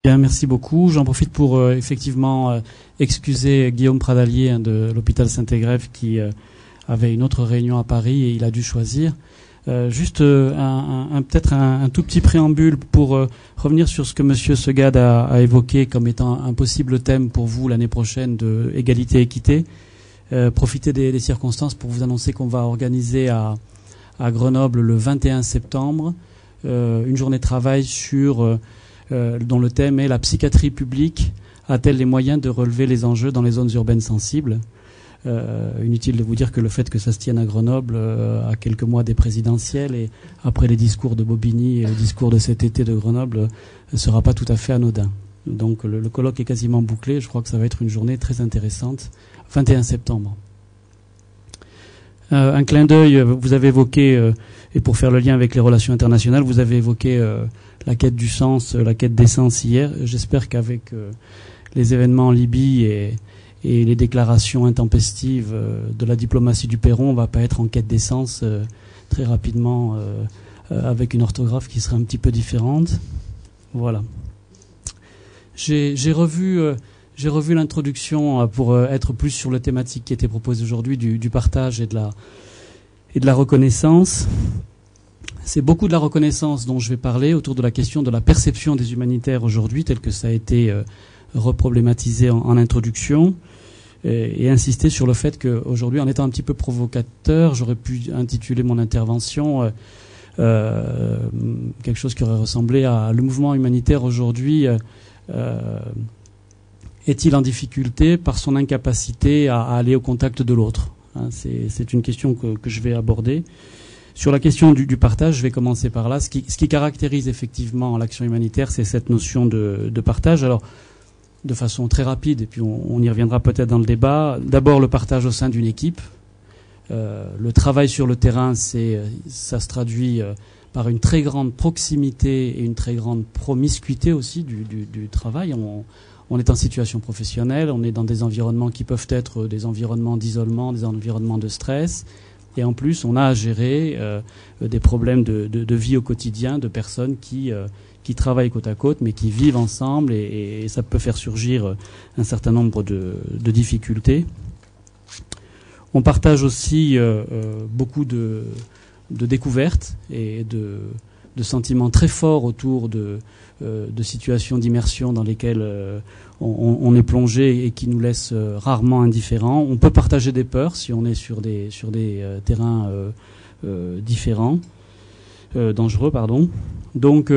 Bien, merci beaucoup. J'en profite pour effectivement excuser Guillaume Pradalier de l'hôpital Saint-Égrève qui avait une autre réunion à Paris et il a dû choisir. Juste peut-être un tout petit préambule pour revenir sur ce que Monsieur Segade a évoqué comme étant un possible thème pour vous l'année prochaine de égalité et équité. Profiter des circonstances pour vous annoncer qu'on va organiser à Grenoble le 21 septembre une journée de travail dont le thème est « La psychiatrie publique a-t-elle les moyens de relever les enjeux dans les zones urbaines sensibles ?» Inutile de vous dire que le fait que ça se tienne à Grenoble à quelques mois des présidentielles et après les discours de Bobigny et le discours de cet été de Grenoble ne sera pas tout à fait anodin. Donc le colloque est quasiment bouclé. Je crois que ça va être une journée très intéressante. 21 septembre. Un clin d'œil, vous avez évoqué, et pour faire le lien avec les relations internationales, vous avez évoqué la quête du sens, la quête des sens hier. J'espère qu'avec les événements en Libye et les déclarations intempestives de la diplomatie du Perron, on ne va pas être en quête d'essence très rapidement avec une orthographe qui serait un petit peu différente. Voilà. J'ai revu l'introduction pour être plus sur la thématique qui était proposée aujourd'hui du partage et de la reconnaissance. C'est beaucoup de la reconnaissance dont je vais parler autour de la question de la perception des humanitaires aujourd'hui, tel que ça a été reproblématisé en introduction, et insister sur le fait qu'aujourd'hui, en étant un petit peu provocateur, j'aurais pu intituler mon intervention quelque chose qui aurait ressemblé à « Le mouvement humanitaire aujourd'hui est-il en difficulté par son incapacité à aller au contact de l'autre ?» C'est une question que je vais aborder. Sur la question du partage, je vais commencer par là. Ce qui caractérise effectivement l'action humanitaire, c'est cette notion de partage. Alors, de façon très rapide, et puis on y reviendra peut-être dans le débat. D'abord, le partage au sein d'une équipe. Le travail sur le terrain, ça se traduit par une très grande proximité et une très grande promiscuité aussi du travail. On est en situation professionnelle, on est dans des environnements qui peuvent être des environnements d'isolement, des environnements de stress. Et en plus, on a à gérer des problèmes de vie au quotidien, de personnes qui travaillent côte à côte, mais qui vivent ensemble, et ça peut faire surgir un certain nombre de difficultés. On partage aussi beaucoup de découvertes et de sentiments très forts autour de situations d'immersion dans lesquelles on est plongé et qui nous laissent rarement indifférents. On peut partager des peurs si on est sur des terrains différents, dangereux, pardon. Donc,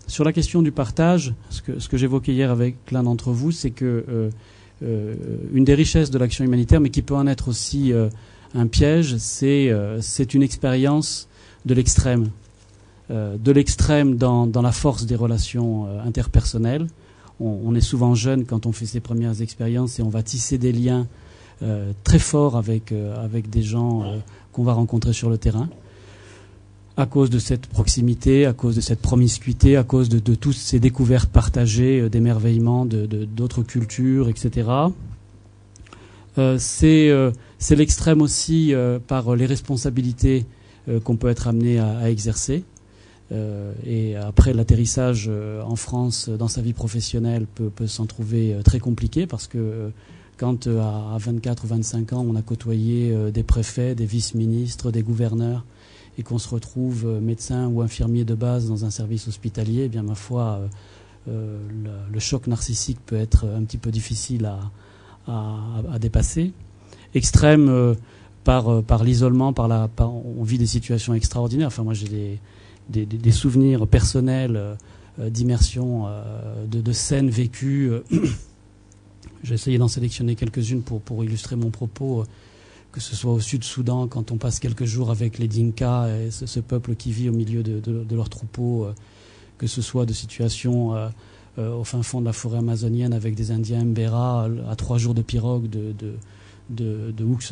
sur la question du partage, ce que j'évoquais hier avec l'un d'entre vous, c'est que une des richesses de l'action humanitaire, mais qui peut en être aussi un piège, c'est une expérience de l'extrême. Dans la force des relations interpersonnelles. On est souvent jeune quand on fait ses premières expériences et on va tisser des liens très forts avec des gens qu'on va rencontrer sur le terrain. À cause de cette proximité, à cause de cette promiscuité, à cause de toutes ces découvertes partagées, d'émerveillement d'autres cultures, etc. C'est l'extrême aussi par les responsabilités qu'on peut être amené à exercer. Et après l'atterrissage en France dans sa vie professionnelle peut s'en trouver très compliqué parce que quand à 24 ou 25 ans on a côtoyé des préfets, des vice-ministres, des gouverneurs et qu'on se retrouve médecin ou infirmier de base dans un service hospitalier, eh bien ma foi le choc narcissique peut être un petit peu difficile à dépasser. Extrême par l'isolement, on vit des situations extraordinaires. Enfin moi j'ai des souvenirs personnels d'immersion, de scènes vécues. J'ai essayé d'en sélectionner quelques-unes pour illustrer mon propos, que ce soit au Sud-Soudan, quand on passe quelques jours avec les Dinka, et ce peuple qui vit au milieu de leurs troupeaux, que ce soit de situations au fin fond de la forêt amazonienne avec des Indiens Mbera, à 3 jours de pirogue de où que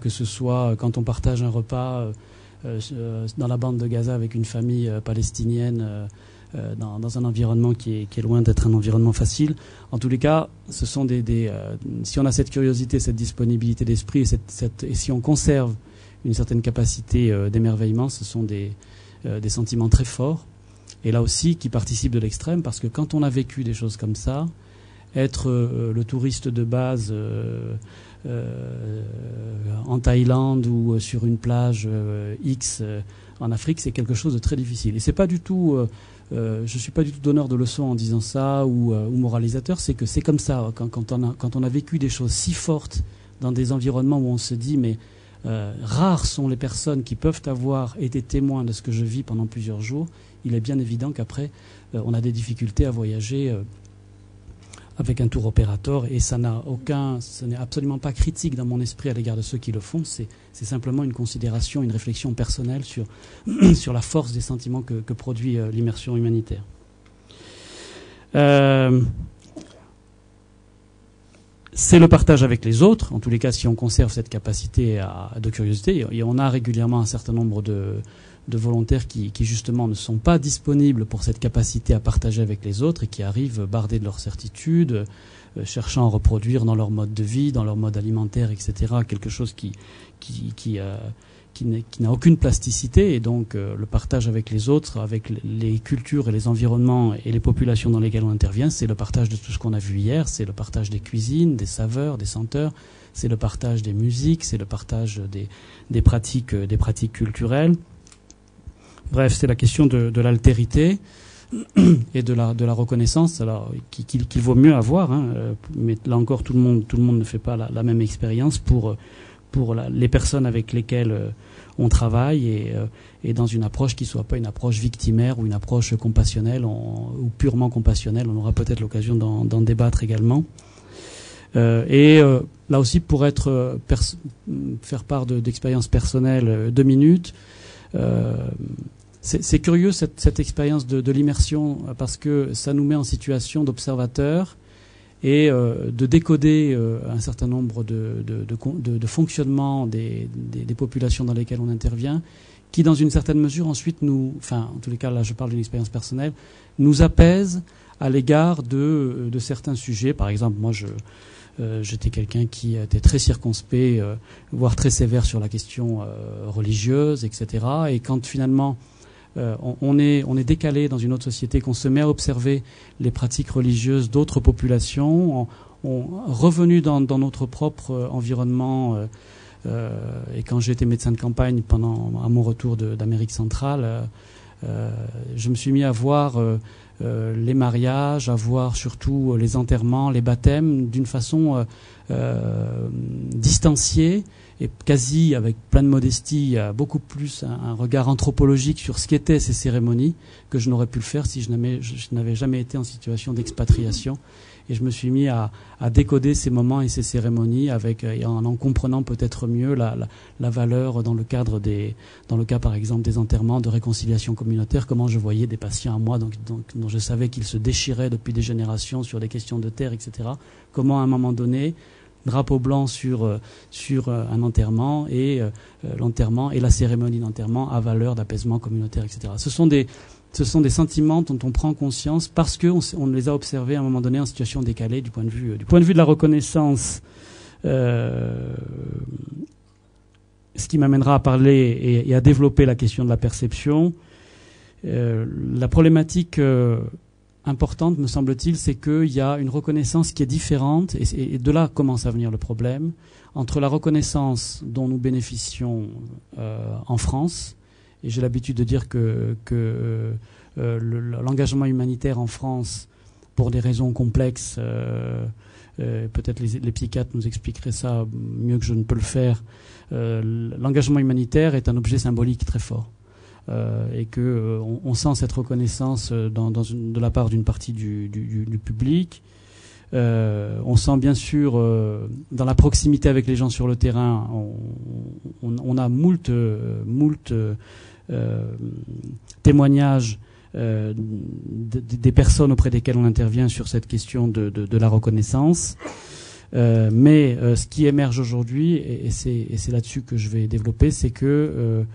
ce soit quand on partage un repas dans la bande de Gaza avec une famille palestinienne dans un environnement qui est loin d'être un environnement facile. En tous les cas, ce sont si on a cette curiosité, cette disponibilité d'esprit et si on conserve une certaine capacité d'émerveillement, ce sont des sentiments très forts. Et là aussi, qui participe de l'extrême, parce que quand on a vécu des choses comme ça, être le touriste de base en Thaïlande ou sur une plage X en Afrique, c'est quelque chose de très difficile. Et c'est pas du tout, je suis pas du tout donneur de leçons en disant ça ou moralisateur. C'est que c'est comme ça quand on a vécu des choses si fortes dans des environnements où on se dit mais rares sont les personnes qui peuvent avoir été témoins de ce que je vis pendant plusieurs jours. Il est bien évident qu'après on a des difficultés à voyager avec un tour opérateur, et ce n'est absolument pas critique dans mon esprit à l'égard de ceux qui le font, c'est simplement une considération, une réflexion personnelle sur, sur la force des sentiments que produit l'immersion humanitaire. C'est le partage avec les autres, en tous les cas si on conserve cette capacité de curiosité, et on a régulièrement un certain nombre de volontaires qui justement ne sont pas disponibles pour cette capacité à partager avec les autres et qui arrivent bardés de leurs certitudes, cherchant à reproduire dans leur mode de vie, dans leur mode alimentaire, etc., quelque chose qui n'a aucune plasticité. Et donc le partage avec les autres, avec les cultures et les environnements et les populations dans lesquelles on intervient, c'est le partage de tout ce qu'on a vu hier, c'est le partage des cuisines, des saveurs, des senteurs, c'est le partage des musiques, c'est le partage des pratiques culturelles. Bref, c'est la question de l'altérité et de la reconnaissance, alors qu'il vaut mieux avoir, hein, mais là encore tout le monde ne fait pas la même expérience pour les personnes avec lesquelles on travaille et dans une approche qui soit pas une approche victimaire ou une approche compassionnelle ou purement compassionnelle. On aura peut-être l'occasion d'en débattre également. Là aussi, pour faire part d'expériences personnelles, 2 minutes. C'est curieux cette expérience de l'immersion parce que ça nous met en situation d'observateur et de décoder un certain nombre de fonctionnements des populations dans lesquelles on intervient, qui dans une certaine mesure ensuite en tous les cas là je parle d'une expérience personnelle, nous apaisent à l'égard de certains sujets. Par exemple, moi j'étais quelqu'un qui était très circonspect, voire très sévère sur la question religieuse, etc. Et quand finalement on est décalé dans une autre société, qu'on se met à observer les pratiques religieuses d'autres populations, revenu dans notre propre environnement, et quand j'ai été médecin de campagne à mon retour d'Amérique centrale, je me suis mis à voir les mariages, à voir surtout les enterrements, les baptêmes d'une façon distanciée et quasi avec plein de modestie, beaucoup plus un regard anthropologique sur ce qu'étaient ces cérémonies que je n'aurais pu le faire si je n'avais jamais été en situation d'expatriation. Et je me suis mis à décoder ces moments et ces cérémonies en comprenant peut-être mieux la valeur dans le cas par exemple des enterrements, de réconciliation communautaire, comment je voyais des patients à moi dont je savais qu'ils se déchiraient depuis des générations sur des questions de terre, etc. Comment à un moment donné, drapeau blanc sur un enterrement et l'enterrement et la cérémonie d'enterrement à valeur d'apaisement communautaire, etc. Ce sont des sentiments dont on prend conscience parce qu'on les a observés à un moment donné en situation décalée du point de vue de la reconnaissance. Ce qui m'amènera à parler et à développer la question de la perception. La problématique importante, me semble-t-il, c'est qu'il y a une reconnaissance qui est différente, et de là commence à venir le problème, entre la reconnaissance dont nous bénéficions en France, et j'ai l'habitude de dire que l'engagement humanitaire en France, pour des raisons complexes, peut-être les psychiatres nous expliqueraient ça mieux que je ne peux le faire, l'engagement humanitaire est un objet symbolique très fort. Et que on sent cette reconnaissance de la part d'une partie du public. On sent bien sûr dans la proximité avec les gens sur le terrain, on a moult témoignages des personnes auprès desquelles on intervient sur cette question de la reconnaissance. Mais ce qui émerge aujourd'hui, et c'est là-dessus que je vais développer, c'est que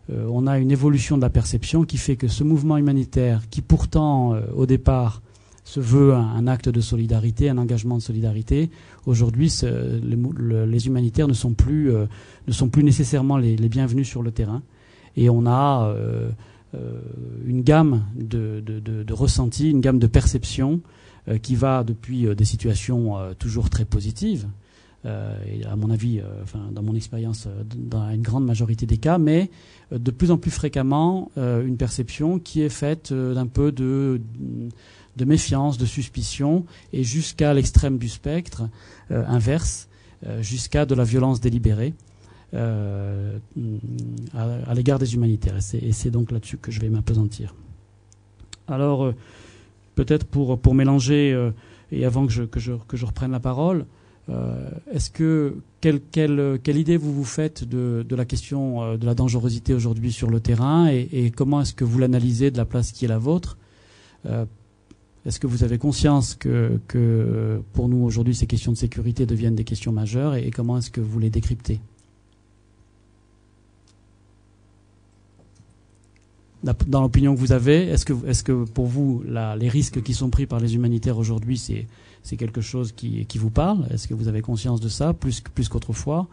on a une évolution de la perception qui fait que ce mouvement humanitaire, qui pourtant au départ se veut un acte de solidarité, un engagement de solidarité, aujourd'hui les humanitaires ne sont plus nécessairement les bienvenus sur le terrain. Et on a une gamme de ressentis, une gamme de perceptions qui va depuis des situations toujours très positives, et à mon avis, dans mon expérience, dans une grande majorité des cas, mais de plus en plus fréquemment une perception qui est faite d'un peu de méfiance, de suspicion, et jusqu'à l'extrême du spectre inverse, jusqu'à de la violence délibérée à l'égard des humanitaires. Et c'est donc là-dessus que je vais m'appesantir. Alors, peut-être pour mélanger, et avant que je reprenne la parole, quelle idée vous faites de la question de la dangerosité aujourd'hui sur le terrain, et comment est-ce que vous l'analysez de la place qui est la vôtre? Est-ce que vous avez conscience que pour nous aujourd'hui ces questions de sécurité deviennent des questions majeures, et comment est-ce que vous les décryptez? Dans l'opinion que vous avez, est-ce que pour vous les risques qui sont pris par les humanitaires aujourd'hui, c'est quelque chose qui vous parle? Est-ce que vous avez conscience de ça plus qu'autrefois?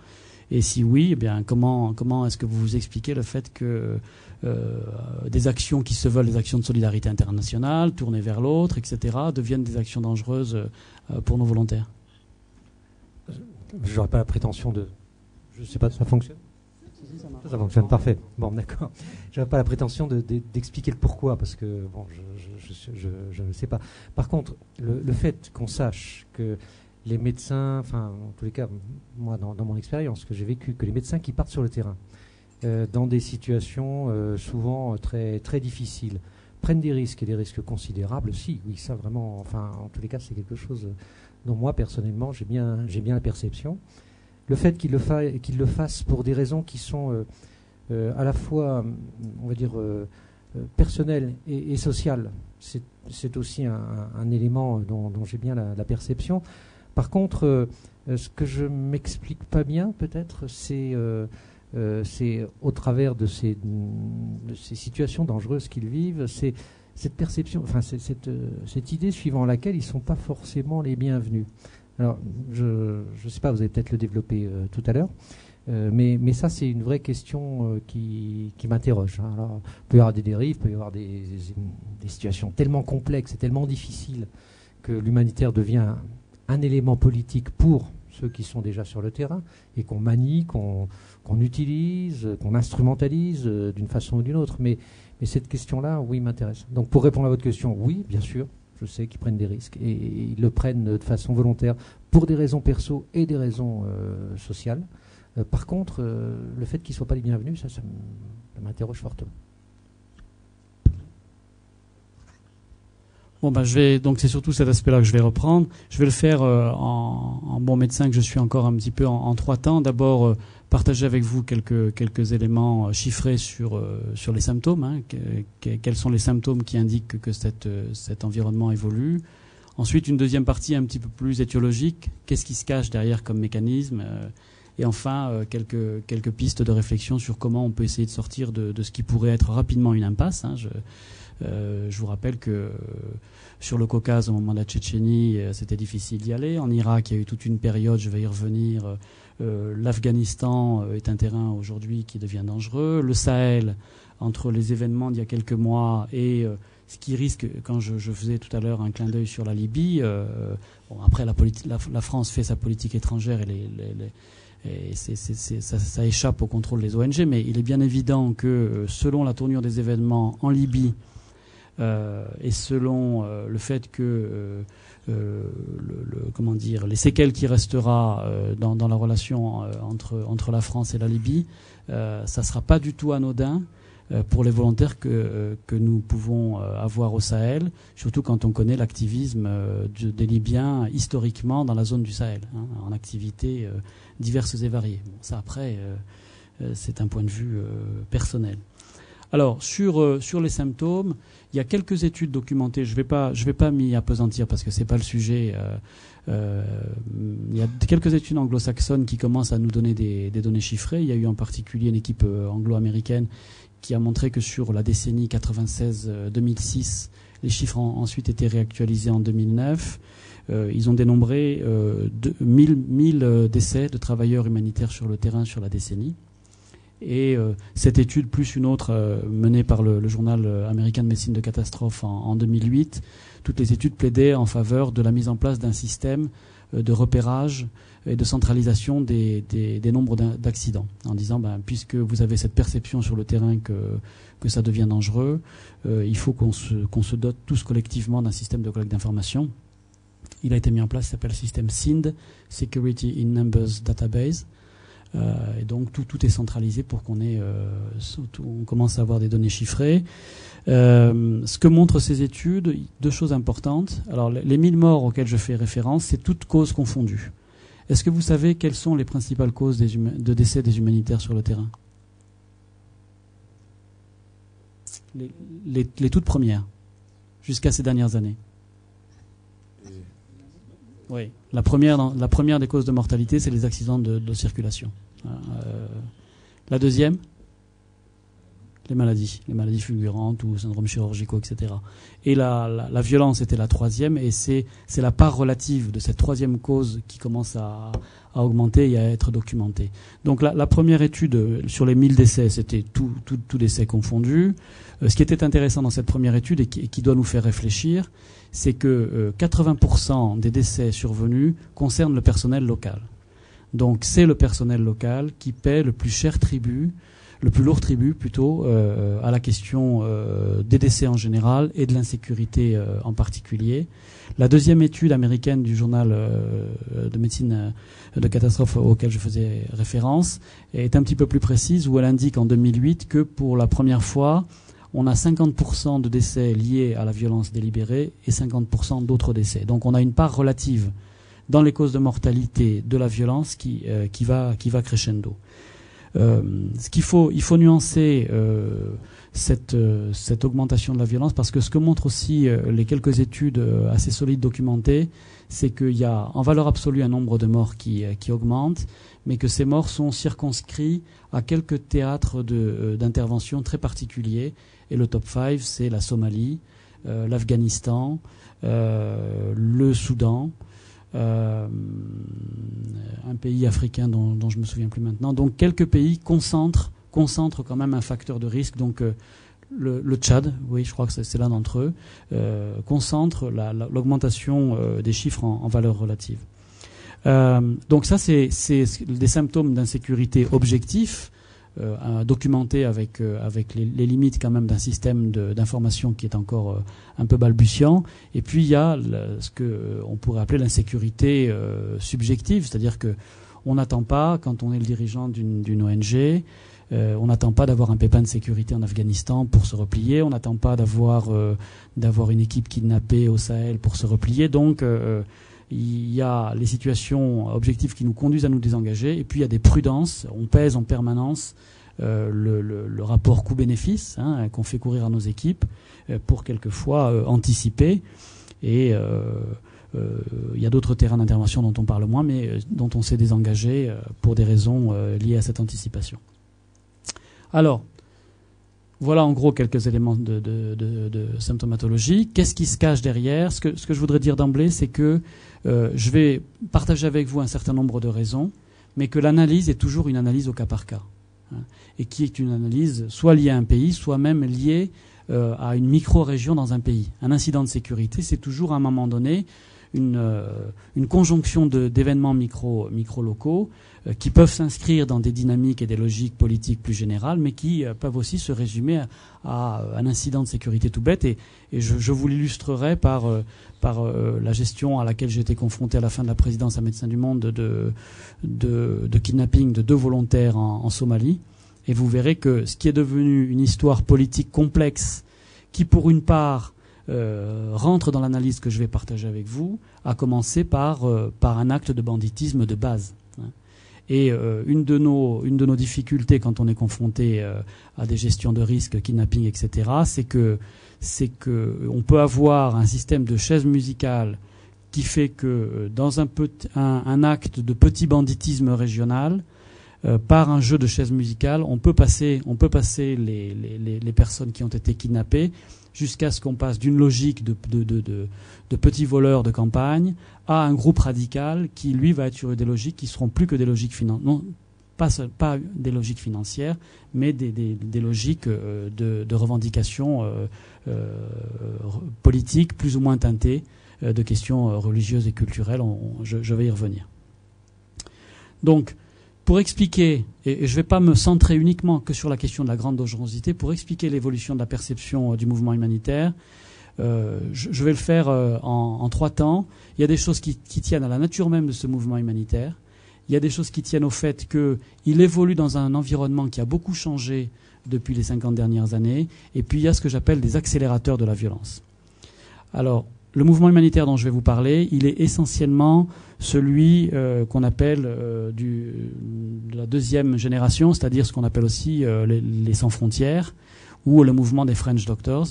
Et si oui, eh bien comment est-ce que vous vous expliquez le fait que des actions qui se veulent des actions de solidarité internationale, tournées vers l'autre, etc., deviennent des actions dangereuses pour nos volontaires? J'aurais pas la prétention de... Je sais pas, ça fonctionne? Ça fonctionne, parfait. Bon, d'accord. Je n'ai pas la prétention d'expliquer le pourquoi, parce que bon, je ne sais pas. Par contre, le fait qu'on sache que les médecins, enfin, en tous les cas, moi, dans mon expérience, que j'ai vécu, que les médecins qui partent sur le terrain, dans des situations souvent très, très difficiles, prennent des risques, et des risques considérables, oui, ça vraiment, enfin, en tous les cas, c'est quelque chose dont moi, personnellement, j'ai bien la perception. Le fait qu'il le fasse pour des raisons qui sont à la fois, on va dire, personnelles et sociales, c'est aussi un élément dont j'ai bien la perception. Par contre, ce que je m'explique pas bien, peut-être, c'est au travers de ces situations dangereuses qu'ils vivent, c'est cette perception, enfin, cette idée suivant laquelle ils ne sont pas forcément les bienvenus. Alors, je ne sais pas, vous allez peut-être le développer tout à l'heure, mais ça, c'est une vraie question qui m'interroge. Hein. Alors, il peut y avoir des dérives, il peut y avoir des situations tellement complexes et tellement difficiles que l'humanitaire devient un élément politique pour ceux qui sont déjà sur le terrain, et qu'on manie, qu'on utilise, qu'on instrumentalise d'une façon ou d'une autre. Mais cette question-là, oui, m'intéresse. Donc, pour répondre à votre question, oui, bien sûr. Je sais qu'ils prennent des risques, et ils le prennent de façon volontaire pour des raisons perso et des raisons sociales. Par contre, le fait qu'ils ne soient pas les bienvenus, ça m'interroge fortement. Bon, donc c'est surtout cet aspect-là que je vais reprendre. Je vais le faire en bon médecin que je suis encore un petit peu en trois temps. D'abord, partager avec vous quelques éléments chiffrés sur les symptômes. Hein, quels sont les symptômes qui indiquent que cet environnement évolue. Ensuite, une deuxième partie un petit peu plus étiologique. Qu'est-ce qui se cache derrière comme mécanisme? Et enfin, quelques pistes de réflexion sur comment on peut essayer de sortir de ce qui pourrait être rapidement une impasse. Hein. Je vous rappelle que sur le Caucase, au moment de la Tchétchénie, c'était difficile d'y aller. En Irak, il y a eu toute une période, je vais y revenir. L'Afghanistan est un terrain aujourd'hui qui devient dangereux. Le Sahel, entre les événements d'il y a quelques mois et ce qui risque, quand je faisais tout à l'heure un clin d'œil sur la Libye, après la France fait sa politique étrangère et ça échappe au contrôle des ONG, mais il est bien évident que selon la tournure des événements en Libye et selon le fait que les séquelles qui restera dans la relation entre la France et la Libye, ça ne sera pas du tout anodin pour les volontaires que nous pouvons avoir au Sahel, surtout quand on connaît l'activisme des Libyens historiquement dans la zone du Sahel, hein, en activités diverses et variées. Bon, ça après, c'est un point de vue personnel. Alors sur les symptômes, il y a quelques études documentées. Je vais pas m'y appesantir parce que c'est pas le sujet. Il y a quelques études anglo-saxonnes qui commencent à nous donner des données chiffrées. Il y a eu en particulier une équipe anglo-américaine qui a montré que sur la décennie 96-2006, les chiffres ont ensuite été réactualisés en 2009. Ils ont dénombré 1000 décès de travailleurs humanitaires sur le terrain sur la décennie. Et cette étude, plus une autre menée par le journal américain de médecine de catastrophe en 2008, toutes les études plaidaient en faveur de la mise en place d'un système de repérage et de centralisation des nombres d'accidents, en disant puisque vous avez cette perception sur le terrain que ça devient dangereux, il faut qu'on se dote tous collectivement d'un système de collecte d'informations. Il a été mis en place, ça s'appelle le système SIND, Security in Numbers Database. Et donc tout est centralisé pour qu'on commence à avoir des données chiffrées. Ce que montrent ces études, deux choses importantes. Alors les 1000 morts auxquelles je fais référence, c'est toutes causes confondues. Est-ce que vous savez quelles sont les principales causes de décès des humanitaires sur le terrain? Les toutes premières, jusqu'à ces dernières années. Oui, la première des causes de mortalité, c'est les accidents de circulation. La deuxième, les maladies fulgurantes ou syndromes chirurgicaux, etc. Et la violence était la troisième, et c'est la part relative de cette troisième cause qui commence à augmenter et à être documentée. Donc la première étude sur les 1000 décès, c'était tout décès confondu. Ce qui était intéressant dans cette première étude et qui doit nous faire réfléchir, c'est que 80% des décès survenus concernent le personnel local. Donc c'est le personnel local qui paie le plus cher tribut, le plus lourd tribut plutôt, à la question des décès en général et de l'insécurité en particulier. La deuxième étude américaine du journal de médecine de catastrophe auquel je faisais référence est un petit peu plus précise, où elle indique en 2008 que pour la première fois, on a 50% de décès liés à la violence délibérée et 50% d'autres décès. Donc on a une part relative dans les causes de mortalité de la violence qui va crescendo. Il faut nuancer cette augmentation de la violence, parce que ce que montrent aussi les quelques études assez solides documentées, c'est qu'il y a en valeur absolue un nombre de morts qui augmente, mais que ces morts sont circonscrits à quelques théâtres d'intervention très particuliers. Et le top 5, c'est la Somalie, l'Afghanistan, le Soudan, un pays africain dont je ne me souviens plus maintenant. Donc quelques pays concentrent quand même un facteur de risque. Donc le Tchad, oui, je crois que c'est l'un d'entre eux, concentre l'augmentation des chiffres en valeur relative. Donc ça, c'est des symptômes d'insécurité objectifs, documentés avec les limites quand même d'un système d'information qui est encore un peu balbutiant. Et puis il y a ce qu'on pourrait appeler l'insécurité subjective, c'est-à-dire que on n'attend pas, quand on est le dirigeant d'une ONG, on n'attend pas d'avoir un pépin de sécurité en Afghanistan pour se replier, on n'attend pas d'avoir une équipe kidnappée au Sahel pour se replier. Donc il y a les situations objectives qui nous conduisent à nous désengager, et puis il y a des prudences. On pèse en permanence le rapport coût-bénéfice qu'on fait courir à nos équipes pour quelquefois anticiper. Et il y a d'autres terrains d'intervention dont on parle moins, mais dont on s'est désengagé pour des raisons liées à cette anticipation. Alors, voilà en gros quelques éléments de symptomatologie. Qu'est-ce qui se cache derrière? Ce que je voudrais dire d'emblée, c'est que je vais partager avec vous un certain nombre de raisons, mais que l'analyse est toujours une analyse au cas par cas, et qui est une analyse soit liée à un pays, soit même liée à une micro-région dans un pays. Un incident de sécurité, c'est toujours à un moment donné une conjonction d'événements micro-locaux qui peuvent s'inscrire dans des dynamiques et des logiques politiques plus générales, mais qui peuvent aussi se résumer à un incident de sécurité tout bête. Et je vous l'illustrerai par la gestion à laquelle j'ai été confronté à la fin de la présidence à Médecins du Monde de kidnapping de 2 volontaires en Somalie. Et vous verrez que ce qui est devenu une histoire politique complexe, qui pour une part rentre dans l'analyse que je vais partager avec vous, a commencé par un acte de banditisme de base. Et une de nos difficultés quand on est confronté à des gestions de risques, kidnapping, etc., c'est que on peut avoir un système de chaise musicale qui fait que dans un acte de petit banditisme régional, par un jeu de chaises musicales, on peut passer les personnes qui ont été kidnappées jusqu'à ce qu'on passe d'une logique de petits voleurs de campagne à un groupe radical qui, lui, va être sur des logiques qui seront plus que des logiques pas des logiques financières, mais des logiques de revendications politiques plus ou moins teintées de questions religieuses et culturelles. Je vais y revenir. Donc, pour expliquer, et je ne vais pas me centrer uniquement que sur la question de la grande dangerosité, pour expliquer l'évolution de la perception du mouvement humanitaire, je vais le faire en 3 temps. Il y a des choses qui tiennent à la nature même de ce mouvement humanitaire. Il y a des choses qui tiennent au fait qu'il évolue dans un environnement qui a beaucoup changé depuis les 50 dernières années. Et puis il y a ce que j'appelle des accélérateurs de la violence. Alors, le mouvement humanitaire dont je vais vous parler, il est essentiellement celui qu'on appelle de la deuxième génération, c'est-à-dire ce qu'on appelle aussi les sans frontières, ou le mouvement des French Doctors,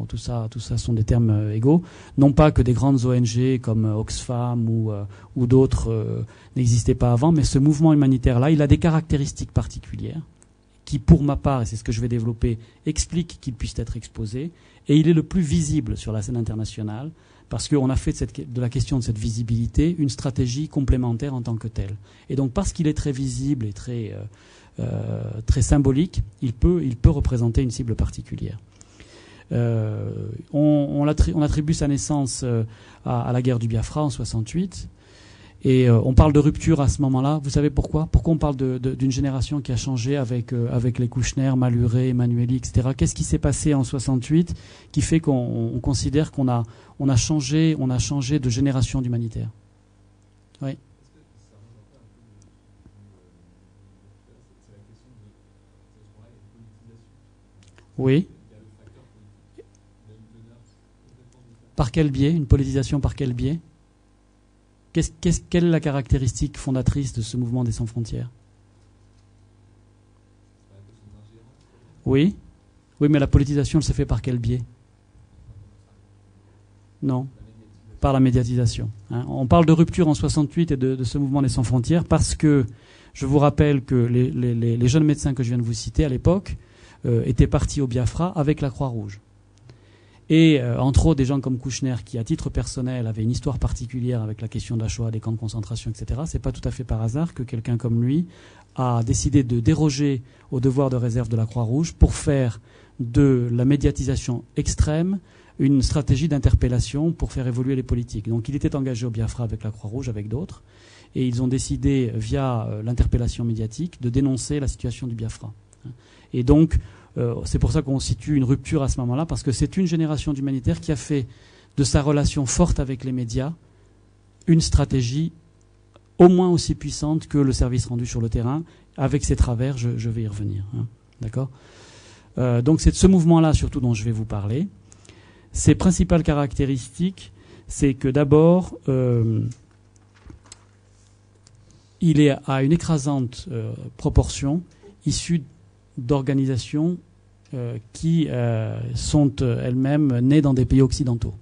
tout ça sont des termes égaux. Non pas que des grandes ONG comme Oxfam ou d'autres n'existaient pas avant, mais ce mouvement humanitaire-là, il a des caractéristiques particulières qui, pour ma part, et c'est ce que je vais développer, expliquent qu'il puisse être exposé. Et il est le plus visible sur la scène internationale, parce qu'on a fait de la question de cette visibilité une stratégie complémentaire en tant que telle. Et donc, parce qu'il est très visible et très symbolique, il peut représenter une cible particulière. On attribue sa naissance à la guerre du Biafra en 68. Et on parle de rupture à ce moment-là. Vous savez pourquoi ? Pourquoi on parle d'une génération qui a changé avec les Kouchner, Malhuret, Emmanueli, etc. Qu'est-ce qui s'est passé en 68 qui fait qu'on considère qu'on a changé de génération d'humanitaire ? Oui. Oui. Par quel biais ? Une politisation par quel biais ? Quelle est la caractéristique fondatrice de ce mouvement des sans-frontières ? Oui. Oui, mais la politisation, elle se fait par quel biais ? Non. Par la médiatisation. On parle de rupture en 68 et de ce mouvement des sans-frontières parce que je vous rappelle que les jeunes médecins que je viens de vous citer à l'époque étaient partis au Biafra avec la Croix-Rouge. Et entre autres des gens comme Kouchner qui, à titre personnel, avaient une histoire particulière avec la question de la Shoah, des camps de concentration, etc. C'est pas tout à fait par hasard que quelqu'un comme lui a décidé de déroger au devoir de réserve de la Croix-Rouge pour faire de la médiatisation extrême une stratégie d'interpellation pour faire évoluer les politiques. Donc il était engagé au Biafra avec la Croix-Rouge, avec d'autres, et ils ont décidé, via l'interpellation médiatique, de dénoncer la situation du Biafra. Et donc, c'est pour ça qu'on situe une rupture à ce moment-là, parce que c'est une génération d'humanitaires qui a fait de sa relation forte avec les médias une stratégie au moins aussi puissante que le service rendu sur le terrain. Avec ses travers, je vais y revenir. D'accord ? Donc c'est de ce mouvement-là surtout dont je vais vous parler. Ses principales caractéristiques, c'est que d'abord, il est à une écrasante proportion issu d'organisations qui sont elles-mêmes nées dans des pays occidentaux.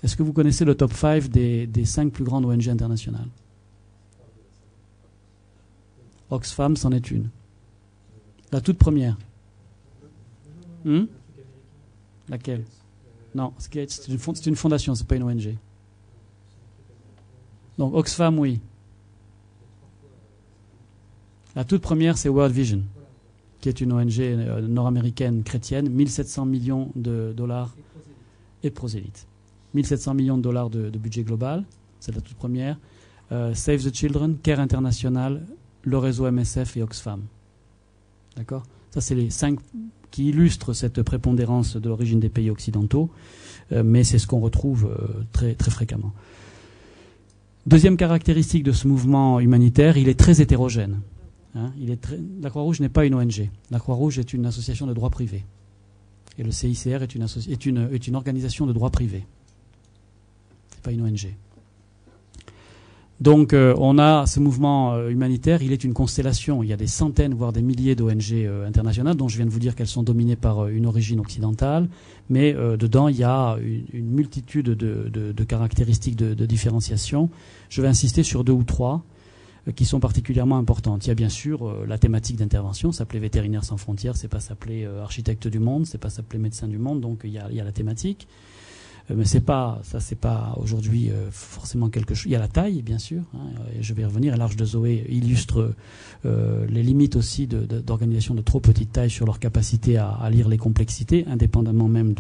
Est-ce que vous connaissez le top 5 des 5 plus grandes ONG internationales ? Oxfam, c'en est une. La toute première. Laquelle ? Non, c'est une fondation, c'est pas une ONG. Donc Oxfam, oui. La toute première, c'est World Vision, qui est une ONG nord-américaine chrétienne, 1700 millions de dollars et de prosélytes. 1700 millions de dollars de budget global, c'est la toute première. Save the Children, Care International, le réseau MSF et Oxfam. D'accord ? Ça, c'est les 5 qui illustrent cette prépondérance de l'origine des pays occidentaux, mais c'est ce qu'on retrouve très, très fréquemment. Deuxième caractéristique de ce mouvement humanitaire, il est très hétérogène. La Croix-Rouge n'est pas une ONG. La Croix-Rouge est une association de droit privé. Et le CICR est une organisation de droit privé. Ce n'est pas une ONG. Donc on a ce mouvement humanitaire, il est une constellation. Il y a des centaines, voire des milliers d'ONG internationales, dont je viens de vous dire qu'elles sont dominées par une origine occidentale. Mais dedans, il y a une multitude de caractéristiques de différenciation. Je vais insister sur 2 ou 3 qui sont particulièrement importantes. Il y a bien sûr la thématique d'intervention, s'appelait Vétérinaires sans frontières, c'est pas s'appeler Architectes du monde, c'est pas s'appeler Médecins du monde, donc il y a la thématique. Mais c'est pas aujourd'hui forcément quelque chose. Il y a la taille, bien sûr, hein, et je vais y revenir. Et l'Arche de Zoé illustre les limites aussi d'organisations de trop petite taille sur leur capacité à lire les complexités, indépendamment même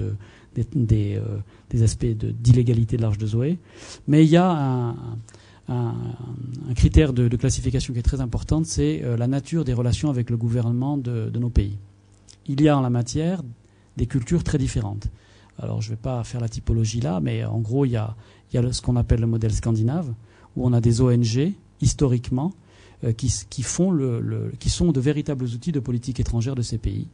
des aspects d'illégalité de l'Arche de Zoé. Mais il y a un critère de classification qui est très important, c'est la nature des relations avec le gouvernement de nos pays. Il y a en la matière des cultures très différentes. Alors je ne vais pas faire la typologie là, mais en gros il y a ce qu'on appelle le modèle scandinave, où on a des ONG historiquement qui sont de véritables outils de politique étrangère de ces pays.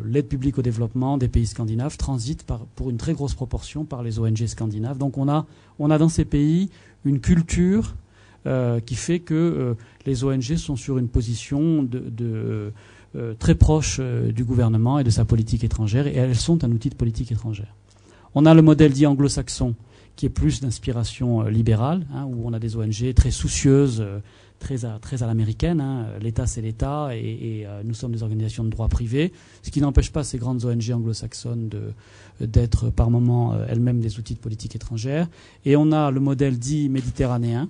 L'aide publique au développement des pays scandinaves transite pour une très grosse proportion par les ONG scandinaves. Donc on a dans ces pays une culture qui fait que les ONG sont sur une position très proche du gouvernement et de sa politique étrangère, et elles sont un outil de politique étrangère. On a le modèle dit anglo-saxon, qui est plus d'inspiration libérale, hein, où on a des ONG très soucieuses, très à l'américaine. Hein. L'État, c'est l'État, et nous sommes des organisations de droit privé, ce qui n'empêche pas ces grandes ONG anglo-saxonnes d'être par moments elles-mêmes des outils de politique étrangère. Et on a le modèle dit méditerranéen,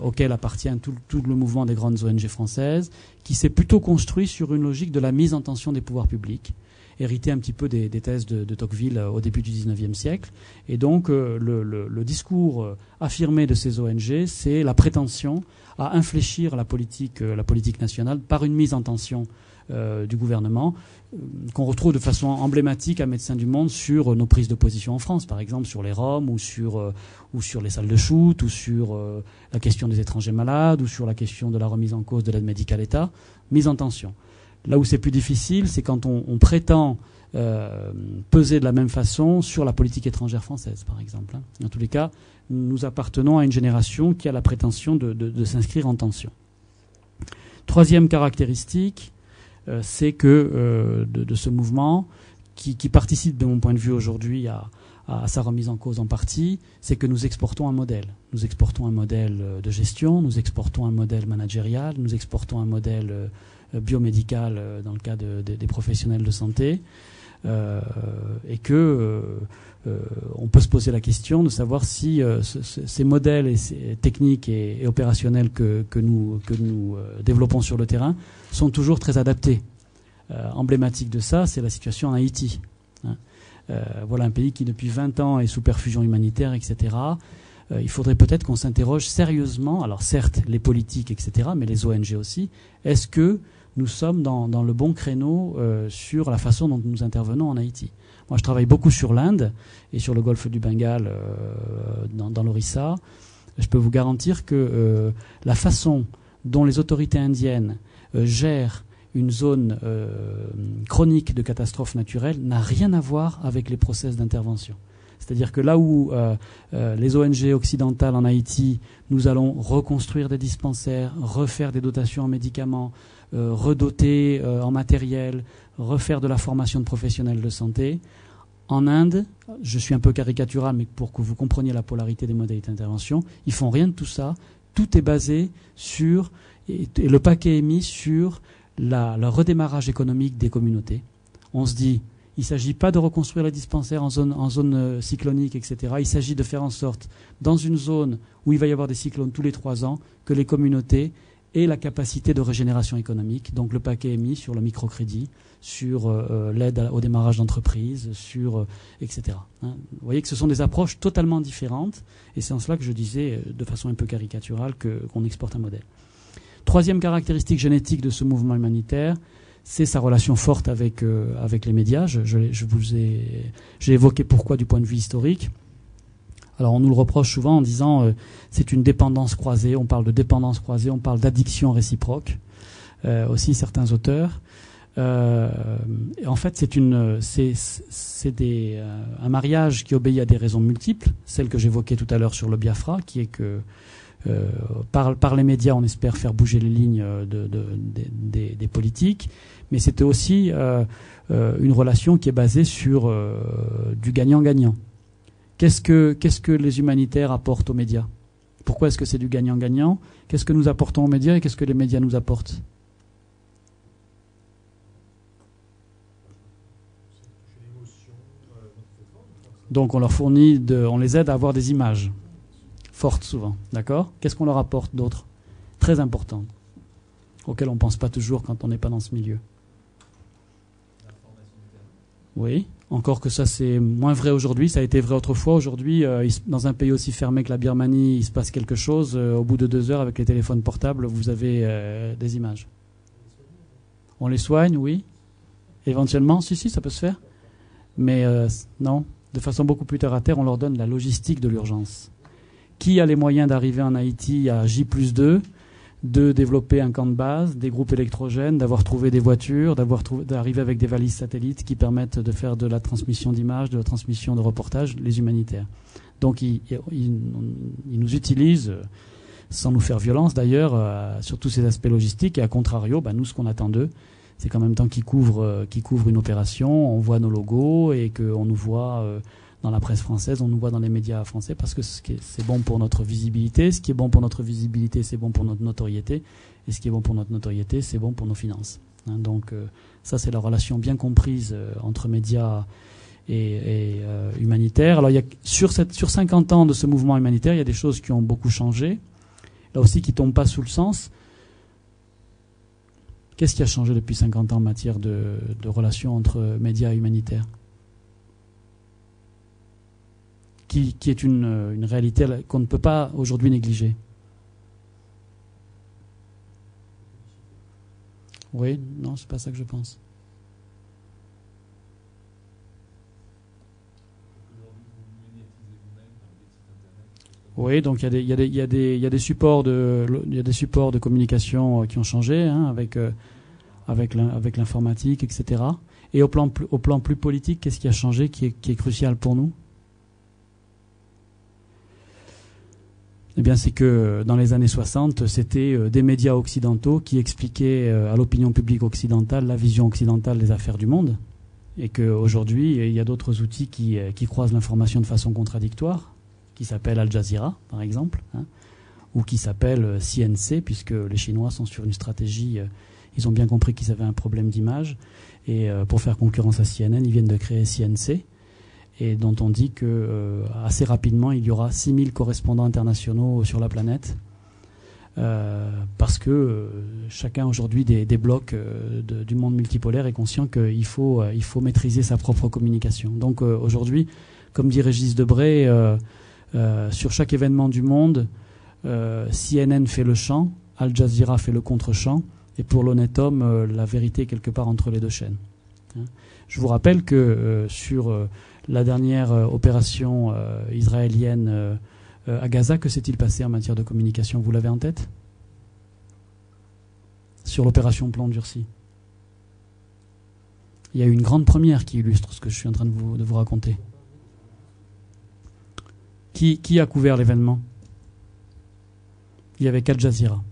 auquel appartient tout le mouvement des grandes ONG françaises, qui s'est plutôt construit sur une logique de la mise en tension des pouvoirs publics, hérité un petit peu des thèses de Tocqueville au début du XIXe siècle. Et donc le discours affirmé de ces ONG, c'est la prétention à infléchir la politique nationale par une mise en tension du gouvernement, qu'on retrouve de façon emblématique à Médecins du Monde sur nos prises de position en France, par exemple sur les Roms, ou sur les salles de shoot, ou sur la question des étrangers malades, ou sur la question de la remise en cause de l'aide médicale État, mise en tension. Là où c'est plus difficile, c'est quand on prétend peser de la même façon sur la politique étrangère française, par exemple. Dans tous les cas, nous appartenons à une génération qui a la prétention de s'inscrire en tension. Troisième caractéristique, c'est que de ce mouvement, qui participe de mon point de vue aujourd'hui à sa remise en cause en partie, c'est que nous exportons un modèle. Nous exportons un modèle de gestion, nous exportons un modèle managérial, nous exportons un modèle biomédical dans le cas des professionnels de santé, et que on peut se poser la question de savoir si ces modèles et ces techniques et opérationnels que nous développons sur le terrain sont toujours très adaptés. Emblématique de ça, c'est la situation en Haïti. Voilà un pays qui depuis 20 ans est sous perfusion humanitaire, etc. Il faudrait peut-être qu'on s'interroge sérieusement, alors certes les politiques, etc., mais les ONG aussi, est-ce que nous sommes dans le bon créneau sur la façon dont nous intervenons en Haïti. Moi, je travaille beaucoup sur l'Inde et sur le golfe du Bengale, dans l'Orissa. Je peux vous garantir que la façon dont les autorités indiennes gèrent une zone chronique de catastrophes naturelles n'a rien à voir avec les process d'intervention. C'est-à-dire que là où les ONG occidentales en Haïti, nous allons reconstruire des dispensaires, refaire des dotations en médicaments, redoter en matériel, refaire de la formation de professionnels de santé. En Inde, je suis un peu caricatural, mais pour que vous compreniez la polarité des modalités d'intervention, ils font rien de tout ça. Tout est basé sur, et le paquet est mis sur le redémarrage économique des communautés. On se dit, il ne s'agit pas de reconstruire les dispensaires en zone cyclonique, etc. Il s'agit de faire en sorte, dans une zone où il va y avoir des cyclones tous les 3 ans, que les communautés aient la capacité de régénération économique. Donc le paquet est mis sur le microcrédit, sur l'aide au démarrage d'entreprises, etc. Vous voyez que ce sont des approches totalement différentes, et c'est en cela que je disais, de façon un peu caricaturale, qu'on exporte un modèle. Troisième caractéristique génétique de ce mouvement humanitaire, c'est sa relation forte avec les médias. J'ai évoqué pourquoi du point de vue historique. Alors on nous le reproche souvent en disant c'est une dépendance croisée, on parle de dépendance croisée, on parle d'addiction réciproque, aussi certains auteurs. En fait c'est un mariage qui obéit à des raisons multiples, celle que j'évoquais tout à l'heure sur le Biafra, qui est que par les médias, on espère faire bouger les lignes des politiques, mais c'était aussi une relation qui est basée sur du gagnant-gagnant. Qu'est-ce que les humanitaires apportent aux médias ? Pourquoi est-ce que c'est du gagnant-gagnant ? Qu'est-ce que nous apportons aux médias et qu'est-ce que les médias nous apportent ? Donc on leur fournit, on les aide à avoir des images fortes souvent, d'accord? Qu'est-ce qu'on leur apporte d'autre? Très important, auquel on ne pense pas toujours quand on n'est pas dans ce milieu. Oui, encore que ça c'est moins vrai aujourd'hui, ça a été vrai autrefois. Aujourd'hui, dans un pays aussi fermé que la Birmanie, il se passe quelque chose, au bout de 2 heures avec les téléphones portables, vous avez des images. On les soigne, oui. Éventuellement, si, ça peut se faire. Mais non, de façon beaucoup plus terre à terre, on leur donne la logistique de l'urgence. Qui a les moyens d'arriver en Haïti à J+2, de développer un camp de base, des groupes électrogènes, d'avoir trouvé des voitures, d'arriver avec des valises satellites qui permettent de faire de la transmission d'images, de la transmission de reportages, les humanitaires. Donc ils nous utilisent, sans nous faire violence d'ailleurs, sur tous ces aspects logistiques. Et à contrario, nous, ce qu'on attend d'eux, c'est qu'en même temps qu'ils couvrent une opération, on voit nos logos et qu'on nous voit dans la presse française, on nous voit dans les médias français, parce que c'est bon pour notre visibilité. Ce qui est bon pour notre visibilité, c'est bon pour notre notoriété. Et ce qui est bon pour notre notoriété, c'est bon pour nos finances. Donc ça, c'est la relation bien comprise entre médias et humanitaires. Alors sur 50 ans de ce mouvement humanitaire, il y a des choses qui ont beaucoup changé. Là aussi, qui ne tombent pas sous le sens. Qu'est-ce qui a changé depuis 50 ans en matière de relations entre médias et humanitaires ? Qui est une réalité qu'on ne peut pas aujourd'hui négliger. Oui, non, c'est pas ça que je pense. Oui, donc il y a des supports de communication qui ont changé, avec l'informatique, etc. Et au plan plus politique, qu'est-ce qui a changé, qui est crucial pour nous ? Eh bien, c'est que dans les années 60, c'était des médias occidentaux qui expliquaient à l'opinion publique occidentale la vision occidentale des affaires du monde, et qu'aujourd'hui, il y a d'autres outils qui croisent l'information de façon contradictoire, qui s'appellent Al Jazeera, par exemple, ou qui s'appellent CNC, puisque les Chinois sont sur une stratégie, ils ont bien compris qu'ils avaient un problème d'image, et pour faire concurrence à CNN, ils viennent de créer CNC, et dont on dit que assez rapidement, il y aura 6000 correspondants internationaux sur la planète, parce que chacun aujourd'hui des blocs du monde multipolaire est conscient qu'il faut maîtriser sa propre communication. Donc aujourd'hui, comme dit Régis Debray, sur chaque événement du monde, CNN fait le chant, Al Jazeera fait le contre-chant, et pour l'honnête homme, la vérité est quelque part entre les deux chaînes. Je vous rappelle que sur la dernière opération israélienne à Gaza, que s'est-il passé en matière de communication? Vous l'avez en tête? Sur l'opération Plomb Durci. Il y a eu une grande première qui illustre ce que je suis en train de vous raconter. Qui a couvert l'événement? Il y avait qu'Al Jazeera.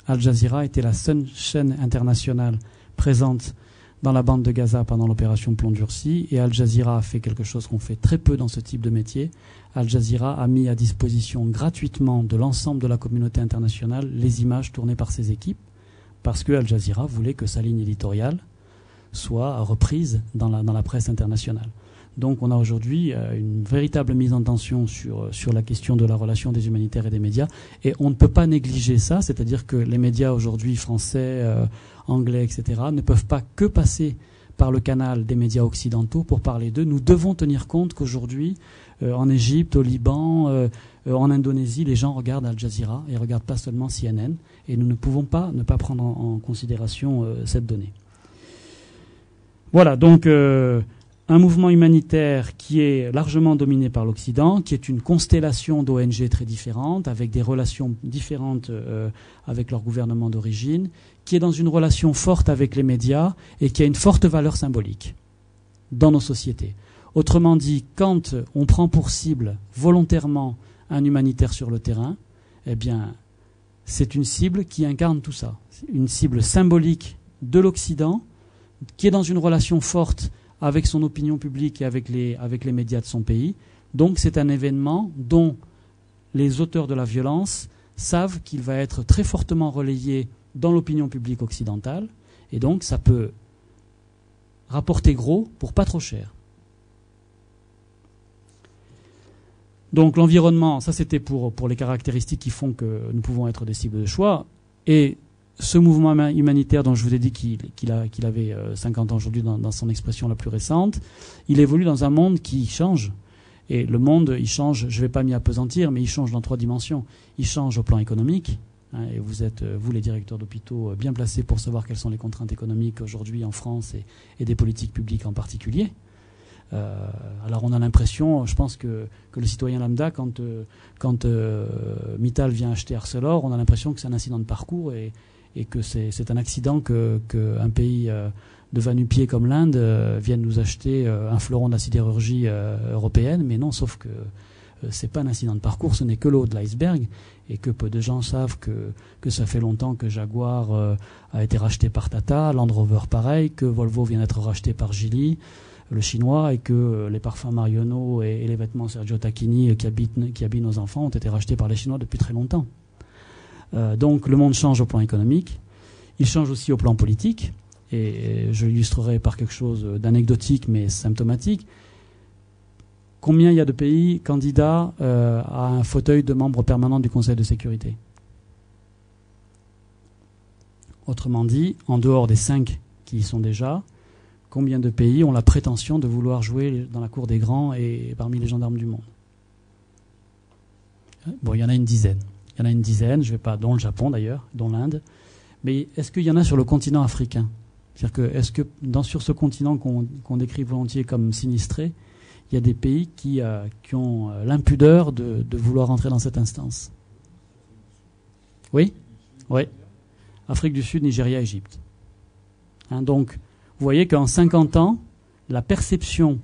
Al Jazeera était la seule chaîne internationale présente dans la bande de Gaza pendant l'opération Plomb Durci, et Al Jazeera a fait quelque chose qu'on fait très peu dans ce type de métier. Al Jazeera a mis à disposition gratuitement de l'ensemble de la communauté internationale les images tournées par ses équipes, parce que Al Jazeera voulait que sa ligne éditoriale soit reprise dans la presse internationale. Donc on a aujourd'hui une véritable mise en tension sur la question de la relation des humanitaires et des médias, et on ne peut pas négliger ça, c'est-à-dire que les médias aujourd'hui français, anglais, etc., ne peuvent pas que passer par le canal des médias occidentaux pour parler d'eux. Nous devons tenir compte qu'aujourd'hui, en Égypte, au Liban, en Indonésie, les gens regardent Al Jazeera et ne regardent pas seulement CNN, et nous ne pouvons pas ne pas prendre en considération cette donnée. Voilà, donc un mouvement humanitaire qui est largement dominé par l'Occident, qui est une constellation d'ONG très différentes, avec des relations différentes avec leur gouvernement d'origine, qui est dans une relation forte avec les médias et qui a une forte valeur symbolique dans nos sociétés. Autrement dit, quand on prend pour cible volontairement un humanitaire sur le terrain, eh bien, c'est une cible qui incarne tout ça. Une cible symbolique de l'Occident, qui est dans une relation forte avec son opinion publique et avec les médias de son pays. Donc c'est un événement dont les auteurs de la violence savent qu'il va être très fortement relayé dans l'opinion publique occidentale, et donc ça peut rapporter gros pour pas trop cher. Donc l'environnement, ça c'était pour les caractéristiques qui font que nous pouvons être des cibles de choix. Et ce mouvement humanitaire dont je vous ai dit qu'il avait 50 ans aujourd'hui dans son expression la plus récente, il évolue dans un monde qui change. Et le monde, il change, je ne vais pas m'y appesantir, mais il change dans 3 dimensions. Il change au plan économique. Et vous êtes, vous les directeurs d'hôpitaux, bien placés pour savoir quelles sont les contraintes économiques aujourd'hui en France et des politiques publiques en particulier. Alors on a l'impression, je pense que le citoyen lambda, quand Mittal vient acheter Arcelor, on a l'impression que c'est un incident de parcours et que c'est un accident qu'un pays de va-nu-pieds comme l'Inde vienne nous acheter un fleuron de la sidérurgie européenne. Mais non, sauf que c'est pas un incident de parcours, ce n'est que l'eau de l'iceberg, et que peu de gens savent que ça fait longtemps que Jaguar a été racheté par Tata, Land Rover pareil, que Volvo vient d'être racheté par Geely, le chinois, et que les parfums Marionneau et les vêtements Sergio Tacchini qui habillent nos enfants ont été rachetés par les Chinois depuis très longtemps. Donc le monde change au plan économique, il change aussi au plan politique, et je l'illustrerai par quelque chose d'anecdotique mais symptomatique. Combien il y a de pays candidats à un fauteuil de membre permanent du Conseil de sécurité? Autrement dit, en dehors des 5 qui y sont déjà, combien de pays ont la prétention de vouloir jouer dans la cour des grands et parmi les gendarmes du monde? Bon, il y en a une dizaine. Je ne vais pas, dont le Japon d'ailleurs, dont l'Inde. Mais est-ce qu'il y en a sur le continent africain? C'est-à-dire que, est-ce que sur ce continent qu'on décrit volontiers comme sinistré, il y a des pays qui ont l'impudeur de vouloir entrer dans cette instance? Oui. Afrique du Sud, Nigeria, Égypte. Donc, vous voyez qu'en 50 ans, la perception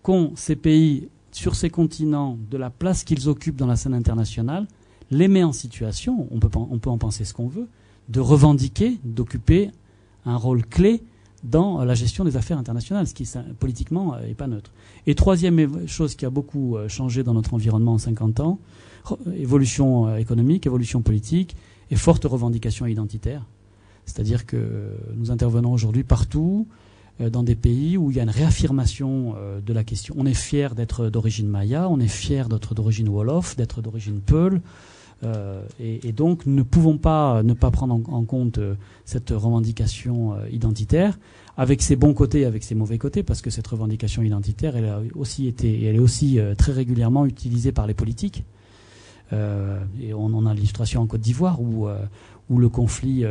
qu'ont ces pays sur ces continents de la place qu'ils occupent dans la scène internationale les met en situation, on peut en penser ce qu'on veut, de revendiquer, d'occuper un rôle clé dans la gestion des affaires internationales, ce qui politiquement n'est pas neutre. Et troisième chose qui a beaucoup changé dans notre environnement en 50 ans, évolution économique, évolution politique et forte revendication identitaire. C'est-à-dire que nous intervenons aujourd'hui partout dans des pays où il y a une réaffirmation de la question. On est fier d'être d'origine maya, on est fier d'être d'origine wolof, d'être d'origine peul, et donc nous ne pouvons pas ne pas prendre en compte cette revendication identitaire, avec ses bons côtés et avec ses mauvais côtés, parce que cette revendication identitaire, elle est aussi très régulièrement utilisée par les politiques. Et on en a l'illustration en Côte d'Ivoire où le conflit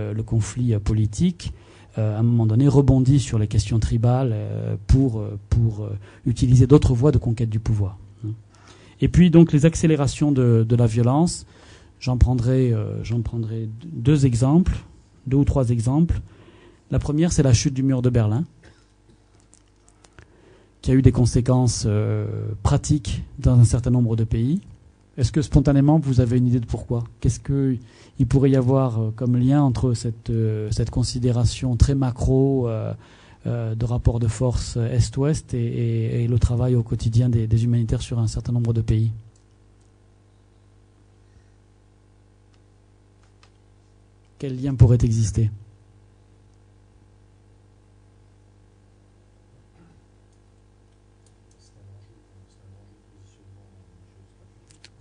politique à un moment donné rebondit sur les questions tribales pour utiliser d'autres voies de conquête du pouvoir. Et puis donc les accélérations de la violence, j'en prendrai 2 ou 3 exemples. La première, c'est la chute du mur de Berlin, qui a eu des conséquences pratiques dans un certain nombre de pays. Est-ce que spontanément vous avez une idée de pourquoi? Qu'est-ce qu'il pourrait y avoir comme lien entre cette considération très macro de rapport de force Est-Ouest et le travail au quotidien des humanitaires sur un certain nombre de pays? Quel lien pourrait exister?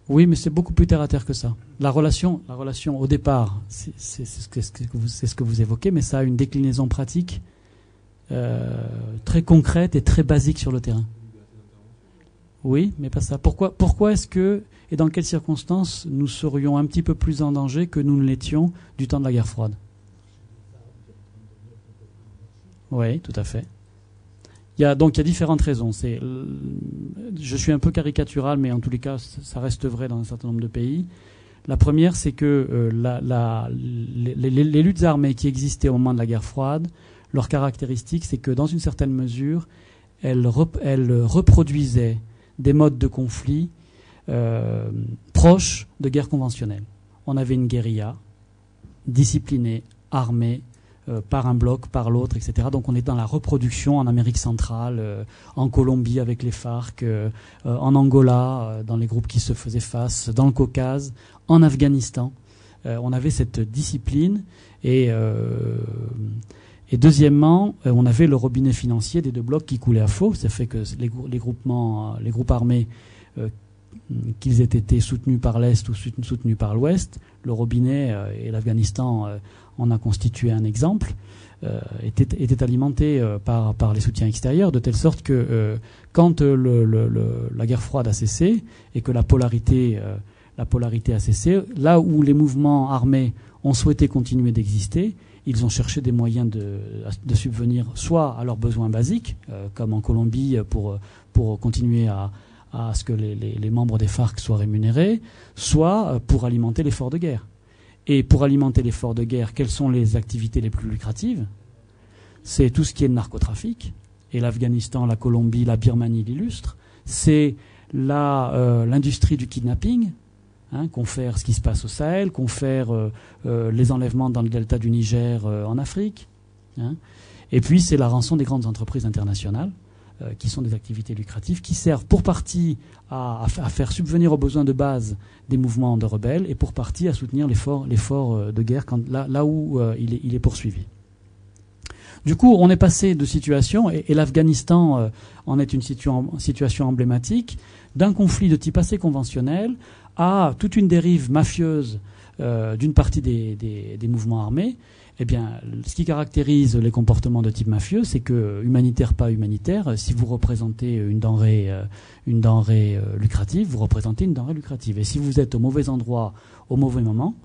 Oui, mais c'est beaucoup plus terre à terre que ça. La relation au départ, c'est ce que vous évoquez, mais ça a une déclinaison pratique très concrète et très basique sur le terrain. Oui, mais pas ça. Pourquoi est-ce que, et dans quelles circonstances, nous serions un petit peu plus en danger que nous ne l'étions du temps de la guerre froide? Oui, tout à fait. Il y a différentes raisons. Je suis un peu caricatural, mais en tous les cas, ça reste vrai dans un certain nombre de pays. La première, c'est que les luttes armées qui existaient au moment de la guerre froide, leur caractéristique, c'est que dans une certaine mesure, elles reproduisaient des modes de conflit proches de guerres conventionnelles. On avait une guérilla disciplinée, armée, par un bloc, par l'autre, etc. Donc on est dans la reproduction en Amérique centrale, en Colombie avec les FARC, en Angola, dans les groupes qui se faisaient face, dans le Caucase, en Afghanistan. On avait cette discipline et deuxièmement, on avait le robinet financier des 2 blocs qui coulait à flot. Ça fait que les groupes armés qu'ils aient été soutenus par l'Est ou soutenus par l'Ouest, le robinet, et l'Afghanistan en a constitué un exemple, était alimenté par les soutiens extérieurs, de telle sorte que quand la guerre froide a cessé et que la polarité a cessé, là où les mouvements armés ont souhaité continuer d'exister, ils ont cherché des moyens de subvenir soit à leurs besoins basiques, comme en Colombie pour continuer à ce que les membres des FARC soient rémunérés, soit pour alimenter l'effort de guerre. Et pour alimenter l'effort de guerre, quelles sont les activités les plus lucratives? C'est tout ce qui est le narcotrafic. Et l'Afghanistan, la Colombie, la Birmanie l'illustrent. C'est l'industrie du kidnapping, confère ce qui se passe au Sahel, confère les enlèvements dans le delta du Niger en Afrique. Et puis c'est la rançon des grandes entreprises internationales, qui sont des activités lucratives, qui servent pour partie à faire subvenir aux besoins de base des mouvements de rebelles et pour partie à soutenir l'effort de guerre là où il est poursuivi. Du coup, on est passé de situation, et l'Afghanistan en est une situation emblématique, d'un conflit de type assez conventionnel à toute une dérive mafieuse d'une partie des mouvements armés. Eh bien, ce qui caractérise les comportements de type mafieux, c'est que, humanitaire, pas humanitaire, si vous représentez une denrée lucrative, vous représentez une denrée lucrative. Et si vous êtes au mauvais endroit, au mauvais moment,